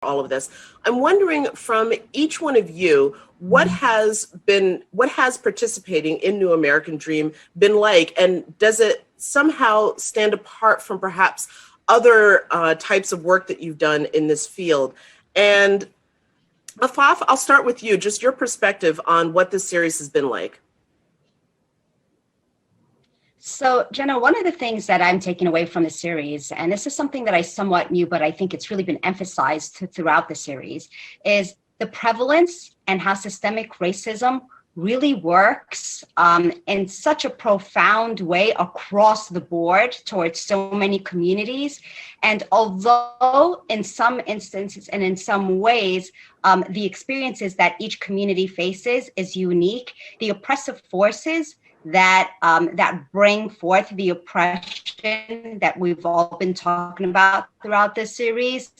all of this. I'm wondering from each one of you, what has participating in New American Dream been like, and does it somehow stand apart from perhaps other types of work that you've done in this field? And Afaf, I'll start with you, just your perspective on what this series has been like. So, Jenna, one of the things that I'm taking away from the series, and this is something that I somewhat knew, but I think it's really been emphasized throughout the series, is the prevalence and how systemic racism really works in such a profound way across the board towards so many communities. And although in some instances and in some ways, the experiences that each community faces is unique, the oppressive forces that bring forth the oppression that we've all been talking about throughout this series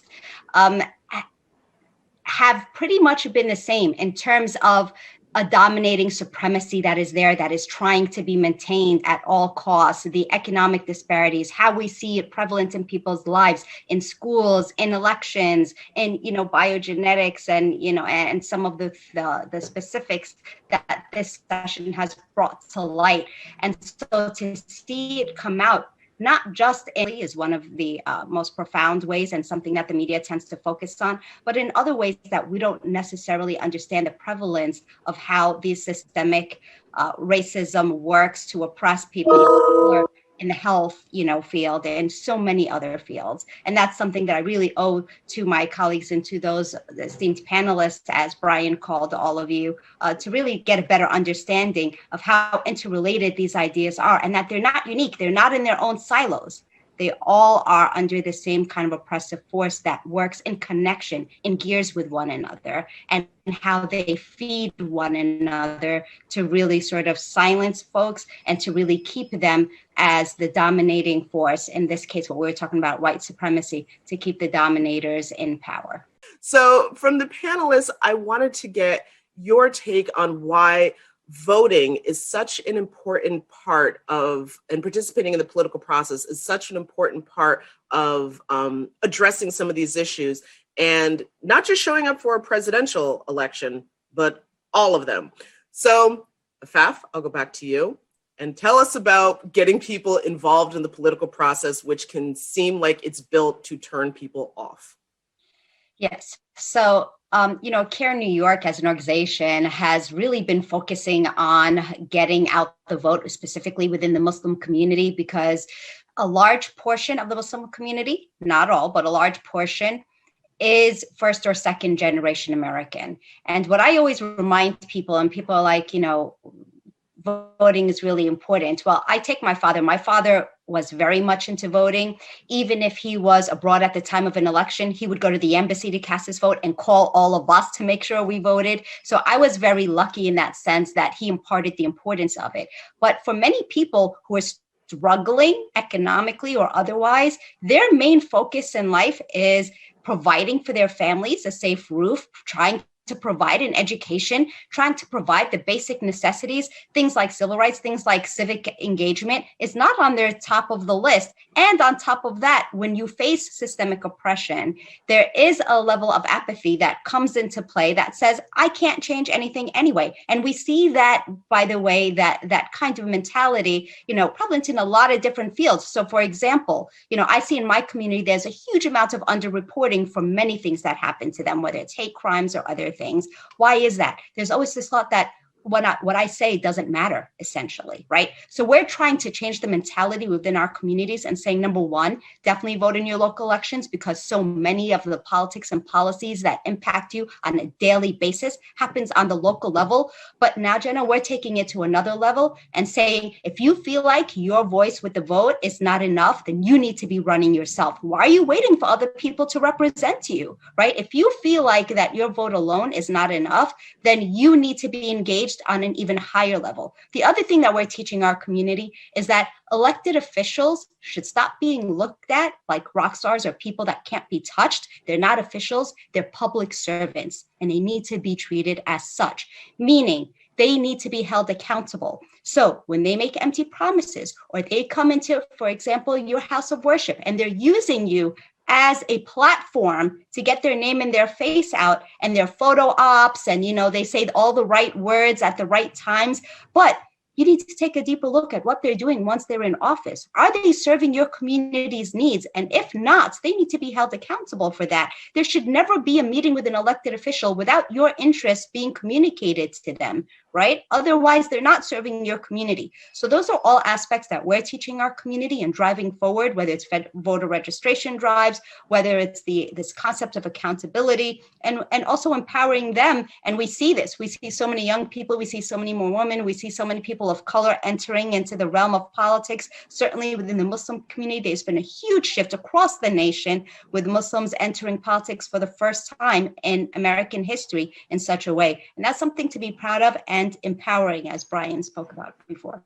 have pretty much been the same in terms of a dominating supremacy that is there, that is trying to be maintained at all costs, the economic disparities, how we see it prevalent in people's lives, in schools, in elections, in, biogenetics, and, and some of the specifics that this session has brought to light. And so to see it come out, not just is one of the most profound ways and something that the media tends to focus on, but in other ways that we don't necessarily understand the prevalence of how the systemic racism works to oppress people in the health, field and so many other fields. And that's something that I really owe to my colleagues and to those esteemed panelists, as Brian called all of you, to really get a better understanding of how interrelated these ideas are, and that they're not unique. They're not in their own silos. They all are under the same kind of oppressive force that works in connection, in gears with one another, and how they feed one another to really sort of silence folks and to really keep them as the dominating force. In this case, what we were talking about, white supremacy, to keep the dominators in power. So from the panelists, I wanted to get your take on why voting is such an important part of, and participating in the political process is such an important part of addressing some of these issues, and not just showing up for a presidential election, but all of them. So, Afaf, I'll go back to you and tell us about getting people involved in the political process, which can seem like it's built to turn people off. Yes. So, CARE New York as an organization has really been focusing on getting out the vote, specifically within the Muslim community, because a large portion of the Muslim community, not all, but a large portion, is first or second generation American. And what I always remind people, and people are like, voting is really important. Well, I take my father. My father was very much into voting. Even if he was abroad at the time of an election, he would go to the embassy to cast his vote and call all of us to make sure we voted. So I was very lucky in that sense that he imparted the importance of it. But for many people who are struggling economically or otherwise, their main focus in life is providing for their families a safe roof, trying to provide an education, trying to provide the basic necessities, things like civil rights, things like civic engagement, is not on their top of the list. And on top of that, when you face systemic oppression, there is a level of apathy that comes into play that says, I can't change anything anyway. And we see that, by the way, that kind of mentality, prevalent in a lot of different fields. So for example, I see in my community, there's a huge amount of underreporting for many things that happen to them, whether it's hate crimes or other things. Why is that? There's always this thought that what I say doesn't matter, essentially, right? So we're trying to change the mentality within our communities and saying, number one, definitely vote in your local elections, because so many of the politics and policies that impact you on a daily basis happens on the local level. But now, Jenna, we're taking it to another level and saying, if you feel like your voice with the vote is not enough, then you need to be running yourself. Why are you waiting for other people to represent you, right? If you feel like that your vote alone is not enough, then you need to be engaged on an even higher level. The other thing that we're teaching our community is that elected officials should stop being looked at like rock stars or people that can't be touched. They're not officials, they're public servants, and they need to be treated as such, meaning they need to be held accountable. So when they make empty promises, or they come into, for example, your house of worship, and they're using you as a platform to get their name and their face out and their photo ops, and they say all the right words at the right times. But you need to take a deeper look at what they're doing once they're in office. Are they serving your community's needs? And if not, they need to be held accountable for that. There should never be a meeting with an elected official without your interests being communicated to them, right? Otherwise, they're not serving your community. So those are all aspects that we're teaching our community and driving forward, whether it's voter registration drives, whether it's this concept of accountability, and also empowering them. And we see this. We see so many young people. We see so many more women. We see so many people of color entering into the realm of politics. Certainly within the Muslim community, there's been a huge shift across the nation with Muslims entering politics for the first time in American history in such a way. And that's something to be proud of and empowering, as Brian spoke about before.